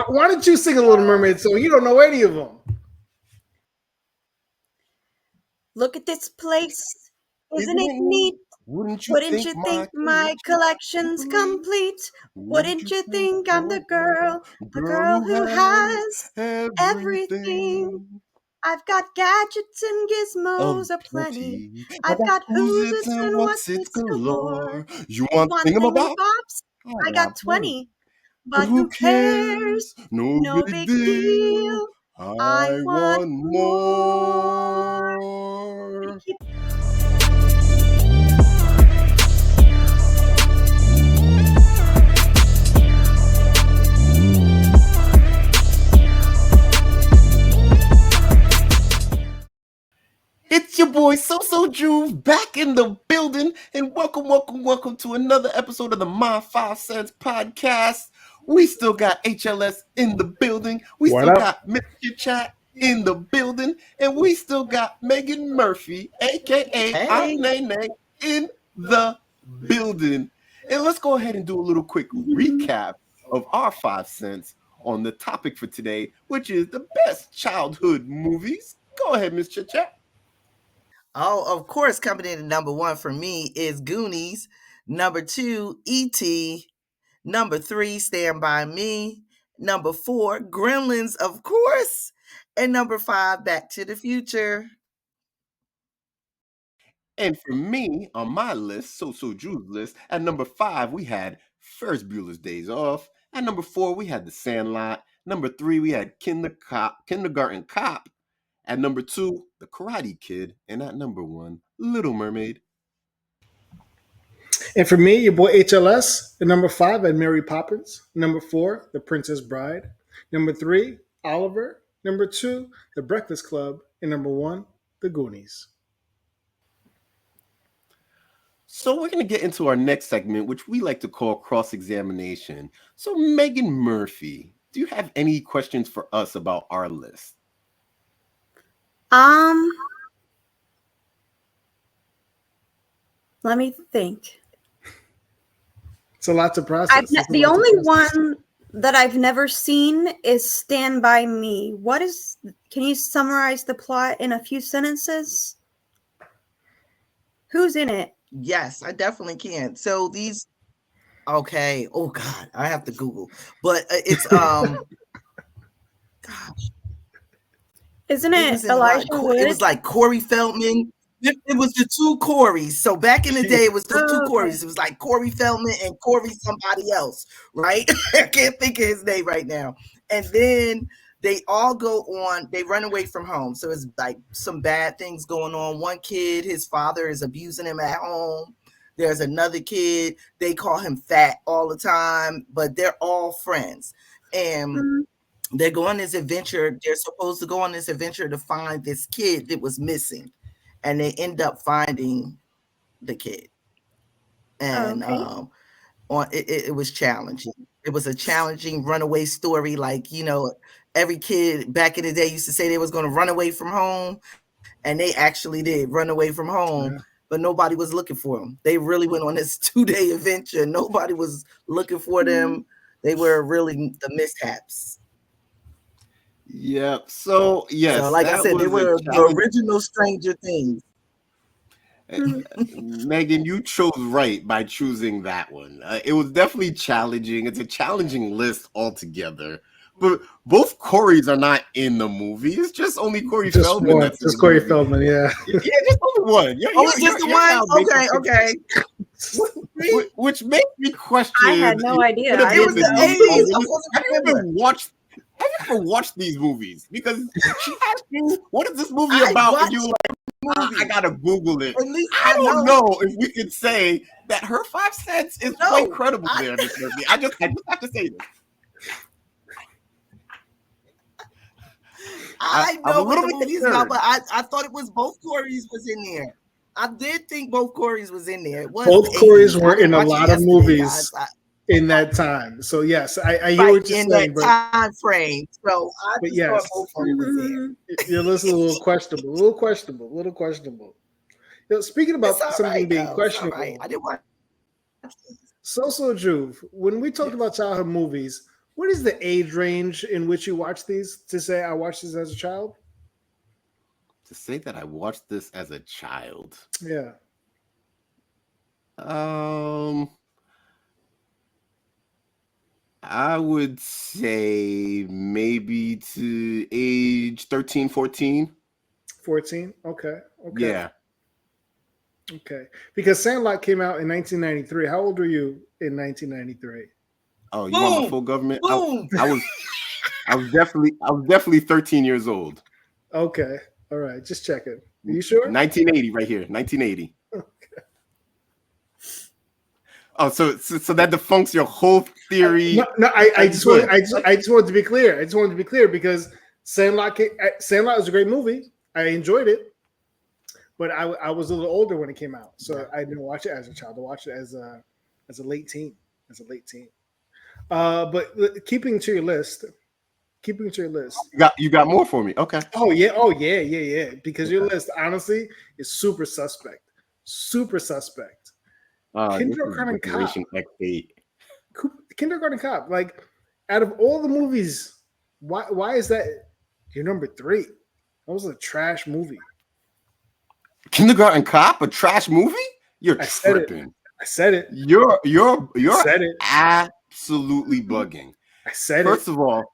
Why don't you sing a Little Mermaid song? You don't know any of them. Look at this place. Isn't Isn't it it neat? neat? Wouldn't Wouldn't you you think my collection's complete? Wouldn't you think I'm the girl who has everything? everything I've got gadgets and gizmos aplenty. aplenty? I I've got got who's who's it it's and and what's what's it it's galore. galore? You You want want thingamabobs? thingamabobs? I got 20. But But who who cares? cares? No No big big deal. deal. I I want want more. more. It's your boy SoSo Juv back in the building, and welcome to another episode of the My 5 Cents podcast. We still got HLS in the building. We What still up? got Mizchitchat in the building, and we still got Megan Murphy, aka Aunt Nae Nae, in the building. And let's go ahead and do a little quick recap of our 5 cents on the topic for today, which is the best childhood movies. Go ahead, Miss Chit Chat. Oh, of course, coming in at number one for me is Goonies. Number two, E.T. Number three, Stand By Me. Number four, Gremlins, of course. And number five, Back to the Future. And for me, on my list, SoSo Juv's list, at number 5, we had Ferris Bueller's Days Off. At number 4, we had The Sandlot. Number 3, we had Kindergarten Cop. At number 2, The Karate Kid. And at number 1, Little Mermaid. And for me, your boy HLS. At number 5, I had Mary Poppins. Number 4, The Princess Bride. Number 3, Oliver. Number 2, The Breakfast Club. And number 1, The Goonies. So we're going to get into our next segment, which we like to call cross-examination. So Megan Murphy, do you have any questions for us about our list? Let me think. It's a lot to process. The only one that I've never seen is Stand By Me. Can you summarize the plot in a few sentences? Who's in it? Yes, I definitely can. So these, okay. Oh God, I have to Google, but it's gosh, Isn't it Elijah Wood? It was like Corey Feldman. It was the two Corys. So back in the day, it was the two Corys. It was like Corey Feldman and Corey somebody else, right? I can't think of his name right now. And then they all go on, they run away from home. So it's like some bad things going on. One kid, his father is abusing him at home. There's another kid, they call him fat all the time, but they're all friends. And they go on this adventure. They're supposed to go on this adventure to find this kid that was missing. And they end up finding the kid. And it was challenging. It was a challenging runaway story. Like, every kid back in the day used to say they was going to run away from home. And they actually did run away from home. Yeah. But nobody was looking for them. They really went on this 2-day adventure. Nobody was looking for them. They were really the mishaps. Yep. So, yes. So, like I said, they were the original Stranger Things. Megan, you chose right by choosing that one. It was definitely challenging. It's a challenging list altogether. But both Corys are not in the movie. It's just only Corey Feldman. That's just Corey Feldman, yeah. Yeah, just only one. It's just the one? Okay. Which makes me question. I had no idea. It was the 80s. Have you ever watched these movies? Because she asked you, what is this movie about? And you I gotta Google it. I don't know if we could say that her 5 cents is quite credible there in this movie. I just have to say this. I know what the movie is about, but I thought it was both Corys was in there. I did think both Corys was in there. Both Corys were in a lot of movies in that time. So yes, I hear what you're saying. In that time frame. So I just thought both of them was there. Your list is a little questionable. Speaking about something being questionable, I didn't want SoSo Juv, when we talked about childhood movies, What is the age range in which you watch these? To say I watched this as a child? To say that I watched this as a child. Yeah. I would say maybe to age 13, 14. 14? Okay. Okay. Yeah. Okay. Because Sandlot came out in 1993. How old were you in 1993? Oh, you want my full government? Boom. I was definitely 13 years old. Okay. All right. Just checking. Are you sure? 1980 right here. 1980. Okay. Oh, so that defunks your whole theory. No, I just wanted to be clear. I just wanted to be clear because Sandlot is a great movie. I enjoyed it, but I was a little older when it came out, so I didn't watch it as a child. I watched it as a late teen. But keeping to your list. You got more for me. Okay. Oh yeah. Because your list, honestly, is super suspect. Kindergarten Cop. X8. Kindergarten Cop. Like, out of all the movies, why is that your number 3? That was a trash movie. Kindergarten Cop, a trash movie? You're tripping. I said it. You're said it. Absolutely bugging. I said First of all,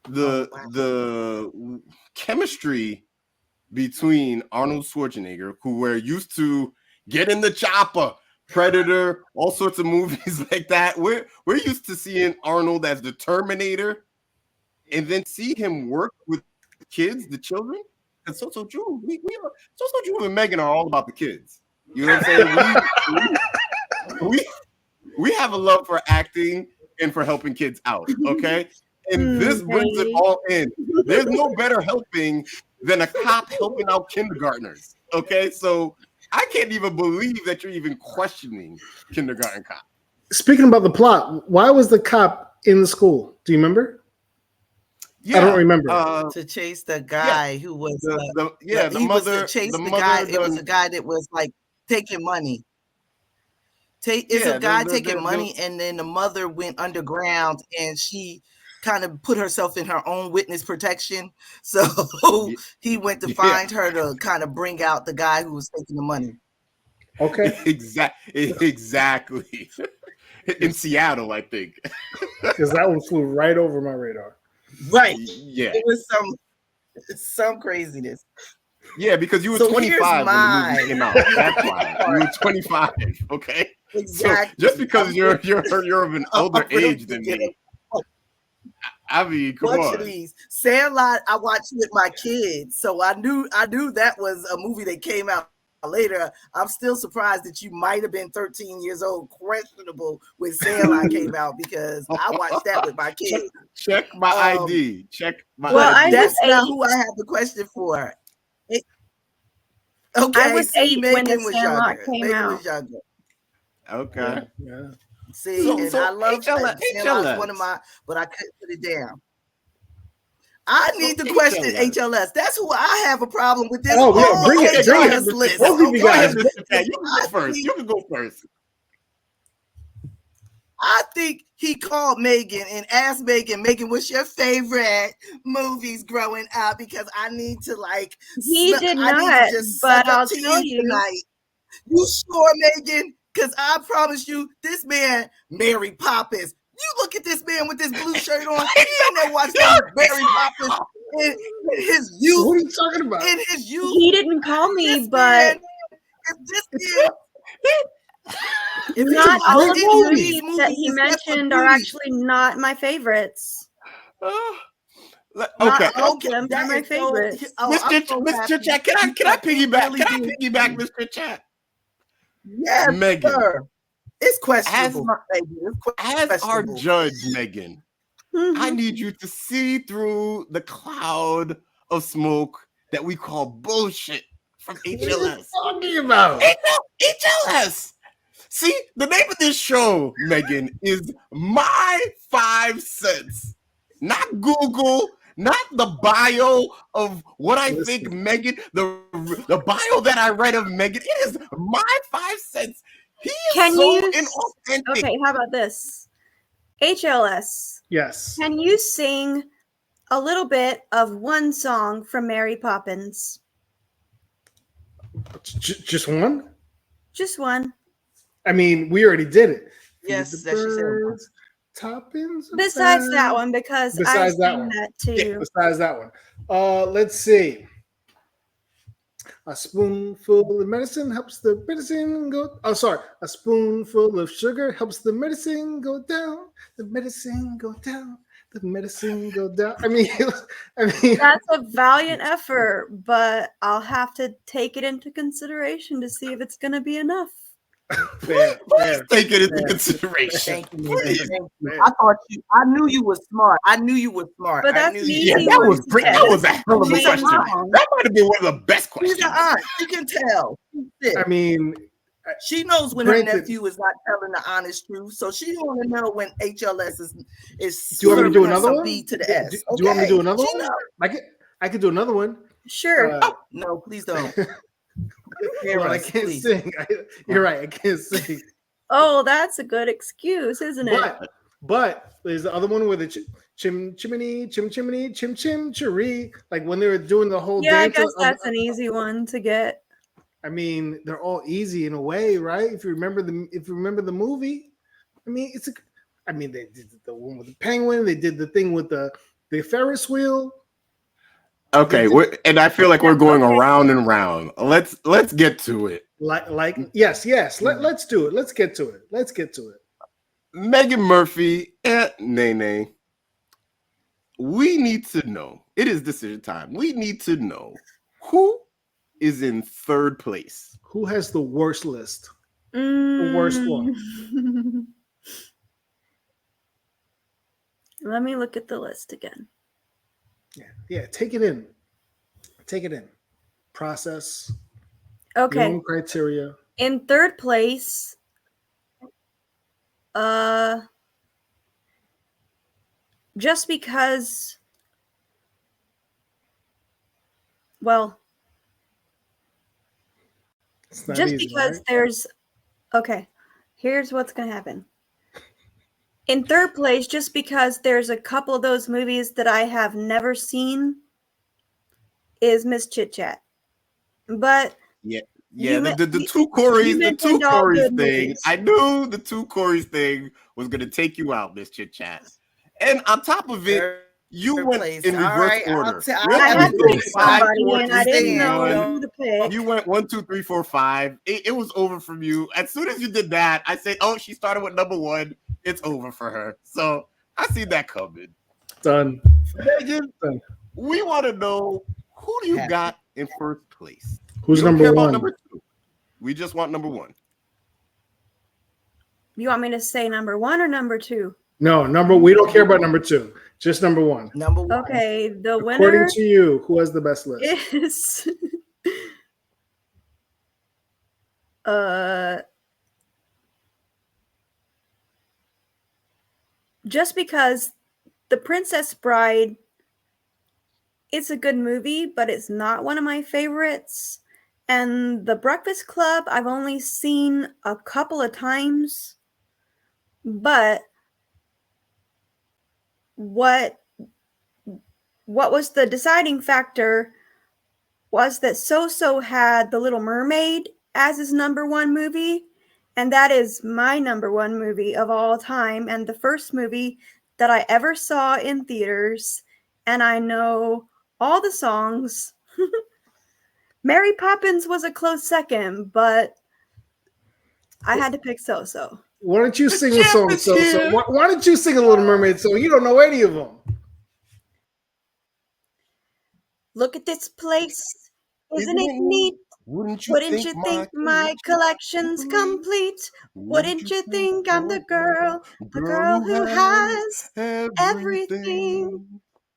the chemistry between Arnold Schwarzenegger, who we're used to get in the chopper, Predator, all sorts of movies like that. We're used to seeing Arnold as the Terminator, and then see him work with kids, the children. And SoSo Juv, SoSo Juv and Megan are all about the kids. You know what I'm saying? We have a love for acting and for helping kids out. Okay. And this brings it all in. There's no better helping than a cop helping out kindergartners. Okay, so I can't even believe that you're even questioning Kindergarten Cop. Speaking about the plot, why was the cop in the school? Do you remember? Yeah, I don't remember. To chase the guy who was the he mother. was to chase the the mother guy. done, It was a guy that was like taking money. It's Yeah, a guy the- taking the- money, and then the mother went underground, and she kind of put herself in her own witness protection. So he went to Yeah. find her to kind of bring out the guy who was taking the money. Okay. Exactly. In Seattle, I think. Because that one flew right over my radar. Right. Yeah. It was some craziness. Yeah, because you were So 25 when the here's movie came out. That's why. You were 25. Okay. Exactly. So just because you're of an older age than me. I mean, come Bunch on. of these. Sandlot, I watched with my kids, so I knew that was a movie that came out later. I'm still surprised that you might have been 13 years old, questionable when Sandlot came out, because I watched that with my kids. Check my ID. Check my Well, ID. I That's was not 8. who I have the question for. Okay, I was 8 when the Megan was Sandlot younger. came Megan out. was younger. Okay. Yeah. See, So I love HLS. Sandlot's one of my, but I couldn't put it down. I need to question HLS. That's who I have a problem with this Oh, yeah, whole bring it, HLS bring it. list. Both of you guys. You can go first. You can go first. I think he called Megan and asked Megan, what's your favorite movies growing up? Because I need to He did not, but I'll tell you. Tonight. You sure, Megan? Because I promise you, this man, Mary Poppins. You look at this man with this blue shirt on. He ain't never watched Mary Poppins in his youth. What are you talking about? In his youth. He didn't call me, This but man, if not all of the movies movies that he except for mentioned are movies. actually not my favorites. Not Okay. all of them are my favorites. Mizchitchat, can I piggyback? Can I piggyback, Mizchitchat? Yes, Megan. sir. It's questionable. As our judge, Megan, I need you to see through the cloud of smoke that we call bullshit from HLS. What are you talking about? HLS. See, the name of this show, Megan, is My 5 Cents. Not Google, not the bio of what I think Megan, the bio that I read of Megan. It is My 5 Cents. He is inauthentic. Okay, how about this? HLS, Yes. can you sing a little bit of one song from Mary Poppins? Just one? Just one. I mean, we already did it. Yes, Feed the that she said. birds, toppings. Besides that one, because Besides I that sing one. that too. Besides that one. Let's see. A spoonful of medicine helps the medicine go. Oh, sorry. A spoonful of sugar helps the medicine go down. The medicine go down. The medicine go down. I mean, That's a valiant effort, but I'll have to take it into consideration to see if it's going to be enough. fair. Take it into consideration. Thank you. I knew you were smart. But that's an easy Yeah, that one was to great. get. That was a hell of a She's question. an aunt. That might have been one of the best She's questions. an aunt. You can tell. I mean, She knows when her Granted- nephew is not telling the honest truth, so she want to know when HLS is do you want me to do serving her another some one? B to the S. Do you want me to do another She one? knows. I could do another one. Sure. No, please don't. Well, I can't please. sing. You're right. I can't sing. Oh, that's a good excuse, isn't it? But there's the other one with the chim chimney, like when they were doing the whole Yeah, I dance. guess that's an easy one to get. I mean, they're all easy in a way, right? If you remember the movie, I mean, they did the one with the penguin. They did the thing with the Ferris wheel. Okay, and I feel like we're going around and round. Let's get to it. Yes. Let's do it. Let's get to it. Megan Murphy, Aunt Nae Nae. We need to know. It is decision time. We need to know who is in third place. Who has the worst list? The worst one. Let me look at the list again. Yeah. Take it in. Process. Your Okay. own criteria. In third place, just because, well, It's not just easy, because right? there's, okay, here's what's going to happen. In third place, just because there's a couple of those movies that I have never seen, is Mizchitchat. But Yeah, You the you two Corys mentioned all good thing. movies. I knew the two Corys thing was gonna take you out, Mizchitchat. And on top of it, you went in reverse order. I had to pick somebody, and I didn't know who to pick. You went 1, 2, 3, 4, 5. It was over from you. As soon as you did that, I said, "Oh, she started with number 1. It's over for her." So I see that coming. Done. Megan, we want to know who do you got in first place? Who's We don't number care about one? number 2. We just want number 1. You want me to say number 1 or number 2? No, we don't care about number 2. Just number 1. Number 1. Okay, the According winner to you, who has the best list? is just because The Princess Bride, it's a good movie, but it's not one of my favorites. And The Breakfast Club, I've only seen a couple of times. But what was the deciding factor was that SoSo had The Little Mermaid as his number 1 movie, and that is my number 1 movie of all time, and the first movie that I ever saw in theaters, and I know all the songs. Mary Poppins was a close second, but I had to pick SoSo. Why don't you sing a song, SoSo? Why don't you sing a Little Mermaid song? You don't know any of them. Look at this place. Isn't it neat? Wouldn't you think my collection's complete? Wouldn't you think I'm the girl who has everything?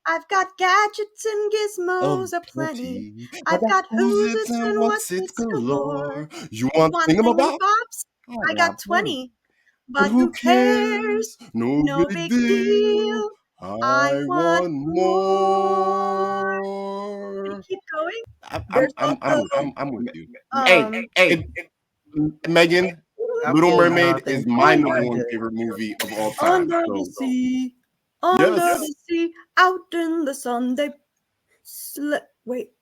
I've got gadgets and gizmos aplenty. I've got who's it's and what's it's galore. You want thingamabobs? I got 20. But who cares? No big deal. I want more. Keep going. I'm with you. Hey, Megan, Little Mermaid then. is my Under number one the- favorite movie of all time. Under the So, sea, under Yes. the sea, out in the sun, they wait.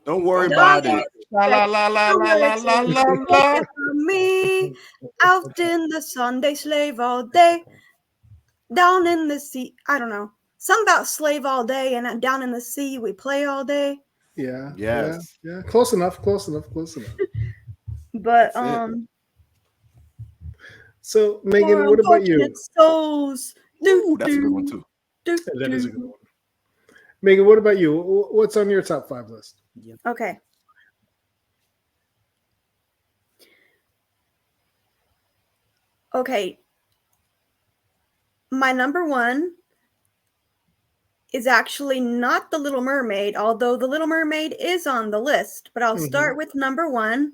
don't worry Don't about it. La la la la la la la la la. Take it from me, out in the sun, they slave all day, down in the sea. I don't know. Something about slave all day, and down in the sea, we play all day. Yeah. Yes. Yeah. Close enough. Close enough. Close enough. But That's it. So, for Megan, what about you? unfortunate souls. Ooh, that's a good one too. That is a good one. Megan, what about you? What's on your top 5 list? Okay. Okay. My number 1 is actually not The Little Mermaid, although The Little Mermaid is on the list. But I'll start with number 1.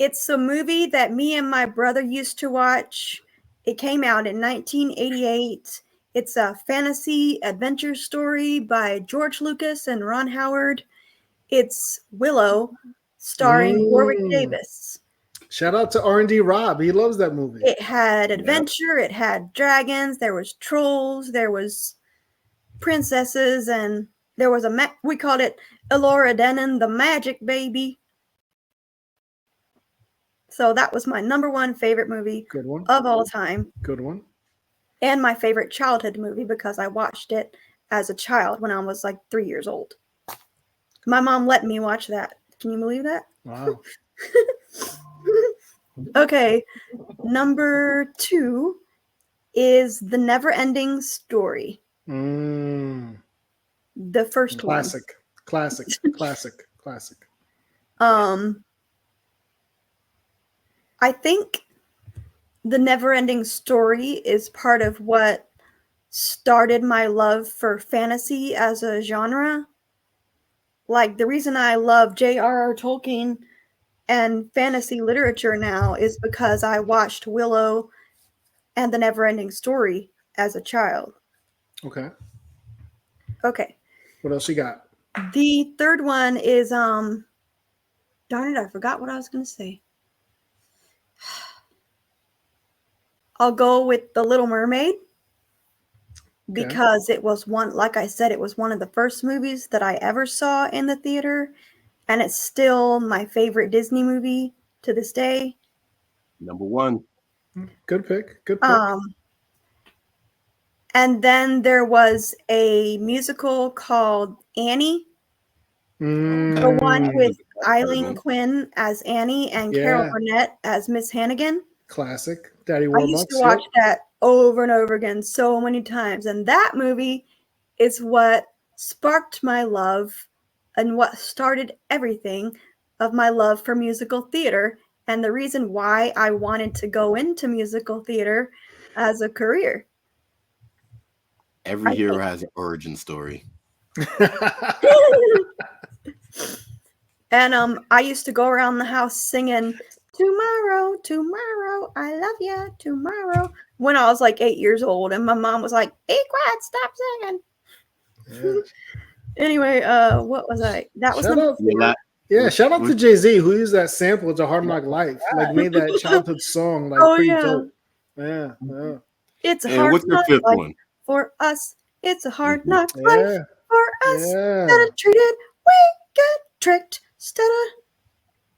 It's a movie that me and my brother used to watch. It came out in 1988. It's a fantasy adventure story by George Lucas and Ron Howard. It's Willow, starring Warwick Davis. Shout out to R&D Rob. He loves that movie. It had adventure, it had dragons, there was trolls, there was princesses, and there was we called it Elora Denon, the magic baby. So that was my number 1 favorite movie Good one. of all time. Good one. And my favorite childhood movie because I watched it as a child when I was like 3 years old. My mom let me watch that. Can you believe that? Wow. Okay. Number 2 is The Never Ending Story. The first Classic. one. Classic. I think The Never Ending Story is part of what started my love for fantasy as a genre. Like, the reason I love J.R.R. Tolkien and fantasy literature now is because I watched Willow and The Never Ending Story as a child. Okay. Okay. What else you got? The third one is darn it, I forgot what I was going to say. I'll go with The Little Mermaid because it was one, like I said, it was one of the first movies that I ever saw in the theater, and it's still my favorite Disney movie to this day. Number 1. Good pick. And then there was a musical called Annie. The one with Eileen Quinn as Annie and Carol Burnett as Miss Hannigan. Classic. Daddy I Warbucks. used to watch that over and over again so many times. And that movie is what sparked my love and what started everything of my love for musical theater and the reason why I wanted to go into musical theater as a career. Every hero has an origin story. And I used to go around the house singing tomorrow, tomorrow, I love you, tomorrow, when I was like 8 years old, and my mom was like, "Be quiet, stop singing." Anyway, what was I? That was number 4. Yeah, shout out to Jay-Z who used that sample to Hard Knock Life, like made that childhood song like pretty dope. Yeah. It's a And hard what's your knock 5th life one? for us. It's a hard knock life for us. Yeah. Instead of treated, we get tricked. Instead of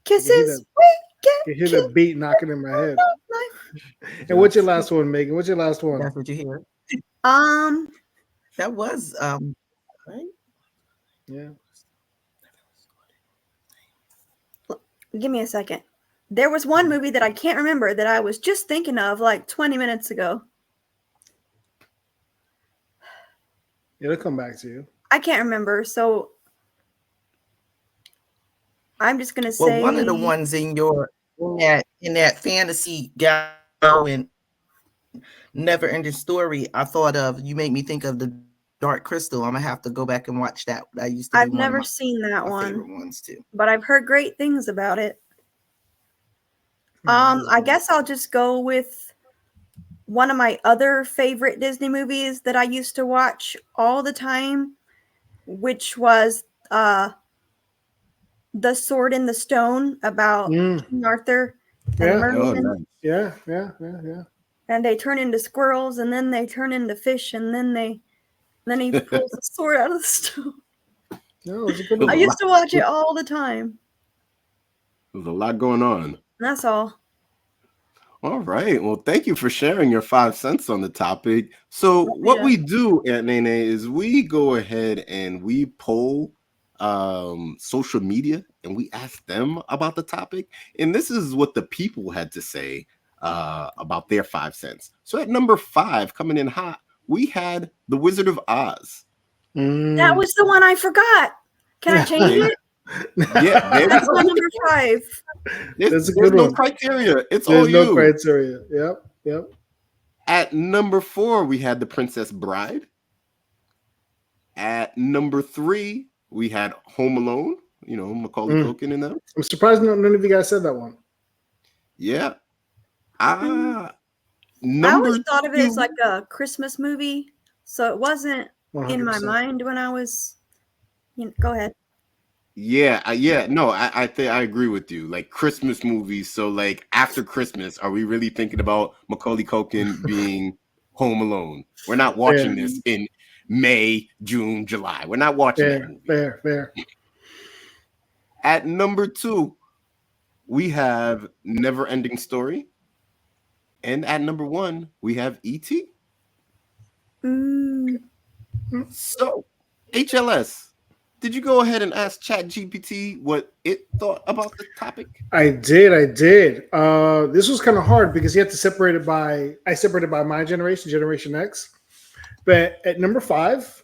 kisses, we get You hear the beat knocking in my head. And what's your last one, Megan? What's your last one? That's what you hear. That was right. Yeah. Give me a second. There was one movie that I can't remember that I was just thinking of like 20 minutes ago. It'll come back to you. I can't remember, so I'm just gonna say. Well, one of the ones in that fantasy and Never Ending Story, I thought of. You made me think of the Dark Crystal. I'm gonna have to go back and watch that. I used to. I've never seen that one. Favorite ones too. But I've heard great things about it. I guess I'll just go with one of my other favorite Disney movies that I used to watch all the time, which was The Sword in the Stone about King Arthur and Yeah. Oh, mermen, nice. Yeah. and they turn into squirrels, and then they turn into fish, and then he pulls the sword out of the stone. No, it was a good I There's a one. used lot, to watch it all the time. there's a lot going on. That's all. All right. Well, thank you for sharing your 5 cents on the topic. So, what Yeah. we do, Aunt Nae Nae, is we go ahead and we poll social media and we ask them about the topic. And this is what the people had to say about their 5 cents. So, at number 5, coming in hot, we had The Wizard of Oz. That was the one I forgot. Can I change Okay. it? Yeah, there That's you my go. number 5. That's a There's good no one. criteria. It's There's all no you. criteria. Yep. At number 4, we had The Princess Bride. At number 3, we had Home Alone. You know, Macaulay Culkin in them. I'm surprised none of you guys said that one. Yeah. I Number always thought of it as 2. like a Christmas movie, so it wasn't in my 100%. mind when I was. Go ahead. Yeah. No, I think I agree with you. Like Christmas movies. So, like after Christmas, are we really thinking about Macaulay Culkin being Home Alone? We're not watching Fair. this in May, June, July. We're not watching that movie. Fair. At number 2, we have Never Ending Story. And at number 1, we have E.T. So, HLS, did you go ahead and ask ChatGPT what it thought about the topic? I did. This was kind of hard because you have to separate it by. I separated by my generation, Generation X. But at number 5,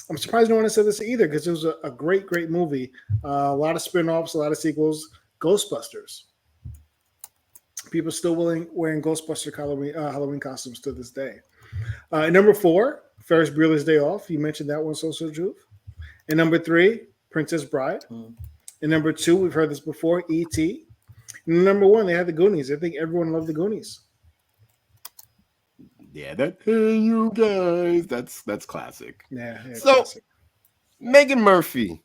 I'm surprised no one has said this either because it was a great movie. A lot of spin-offs, a lot of sequels. Ghostbusters. People still wearing Ghostbuster Halloween costumes to this day. At number 4, Ferris Bueller's Day Off. You mentioned that one, SoSo Juv. And number 3, Princess Bride. And number 2, we've heard this before, E.T. And number 1, they had the Goonies. I think everyone loved the Goonies. Yeah, hey you guys, that's classic. Yeah. So, classic. Megan Murphy,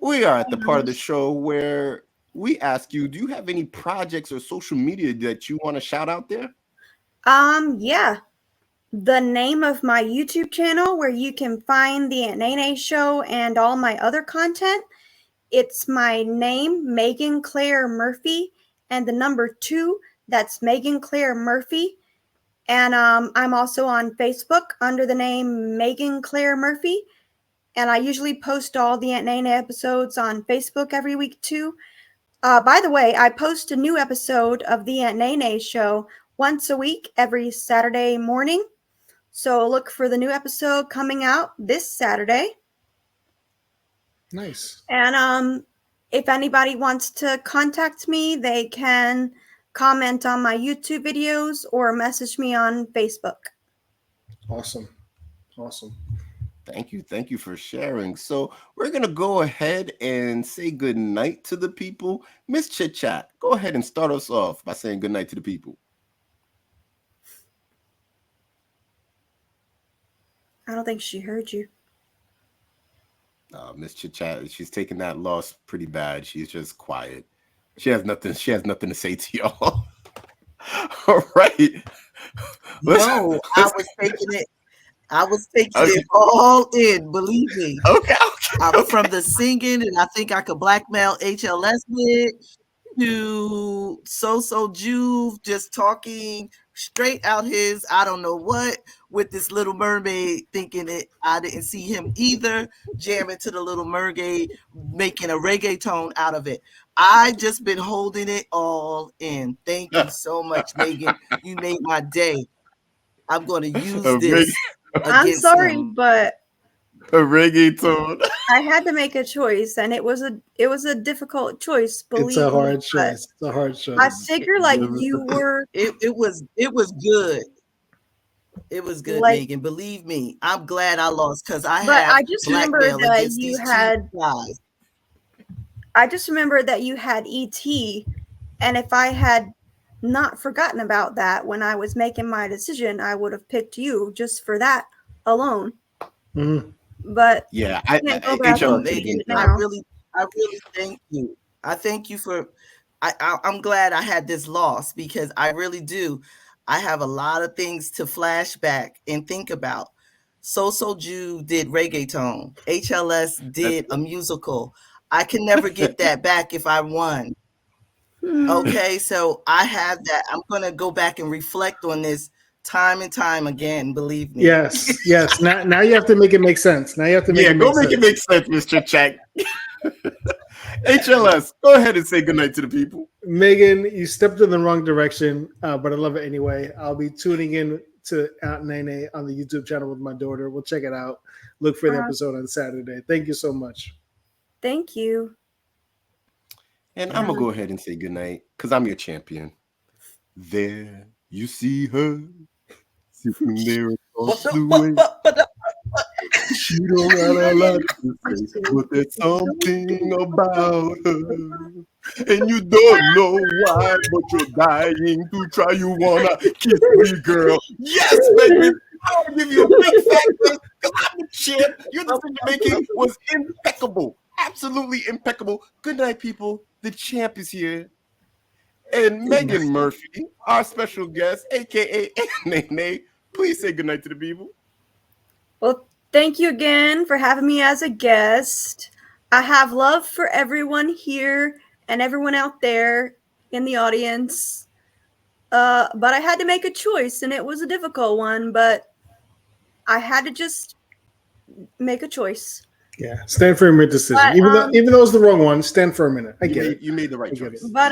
we are at the part of the show where we ask you, do you have any projects or social media that you want to shout out there? Yeah. The name of my YouTube channel where you can find the Aunt Nae Nae show and all my other content. It's my name, Megan Claire Murphy, and the number 2, that's Megan Claire Murphy. And I'm also on Facebook under the name Megan Claire Murphy. And I usually post all the Aunt Nae Nae episodes on Facebook every week too. By the way, I post a new episode of the Aunt Nae Nae show once a week every Saturday morning. So look for the new episode coming out this Saturday. Nice. And if anybody wants to contact me, they can comment on my YouTube videos or message me on Facebook. Awesome. Thank you for sharing. So we're gonna go ahead and say good night to the people. Mizchitchat, go ahead and start us off by saying good night to the people. I don't think she heard you. Mizchitchat, she's taking that loss pretty bad. She's just quiet. She has nothing to say to y'all. All right. No, I was taking it all in, believe me. Okay. From the singing, and I think I could blackmail HLS with, to SoSo Juv just talking straight out his I don't know what with this Little Mermaid, thinking that I didn't see him either, jamming to the Little Mermaid, making a reggaeton out of it. I just been holding it all in. Thank you so much, Megan. You made my day. I'm going to use this. I'm sorry, but a reggaeton. I had to make a choice, and it was a difficult choice. Believe It's a hard me, choice. It's a hard choice. I figure like you were. It was good. It was good, like, Megan. Believe me, I'm glad I lost because I just remember that you had. I just remember that you had ET, and if I had not forgotten about that when I was making my decision, I would have picked you just for that alone. Mm-hmm. But yeah, I really thank you. I thank you for. I'm glad I had this loss because I really do. I have a lot of things to flash back and think about. SoSo Juv did reggaeton. HLS did a musical. I can never get that back if I won. Okay, so I have that. I'm going to go back and reflect on this time and time again, believe me. Yes. Now you have to make it make sense. Now you have to make it make sense. It make sense, Mr. Chat. HLS, go ahead and say goodnight to the people. Megan, you stepped in the wrong direction, but I love it anyway. I'll be tuning in to Aunt Nae Nae on the YouTube channel with my daughter. We'll check it out. Look for the episode on Saturday. Thank you so much. Thank you. And I'm going to go ahead and say goodnight because I'm your champion. There you see her sitting there across the way. She don't got a lot to say, but there's something about her. And you don't know why, but you're dying to try. You want to kiss me, girl. Yes, baby. I'll give you a big fat kiss because I'm the champ. Your decision making was impeccable. Absolutely impeccable. Good night, people. The champ is here. And Megan Murphy, our special guest, a.k.a. Aunt Nae Nae, please say goodnight to the people. Well, thank you again for having me as a guest. I have love for everyone here and everyone out there in the audience. But I had to make a choice, and it was a difficult one, but I had to just make a choice. Yeah, stand firm in your decision. But, even though it's the wrong one, stand firm in it. I get it. You made the right choice. But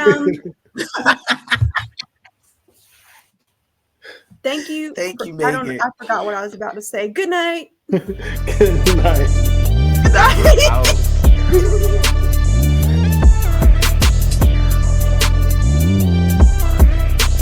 thank you. Thank you, Megan. I forgot what I was about to say. Good night. Good night. Good night.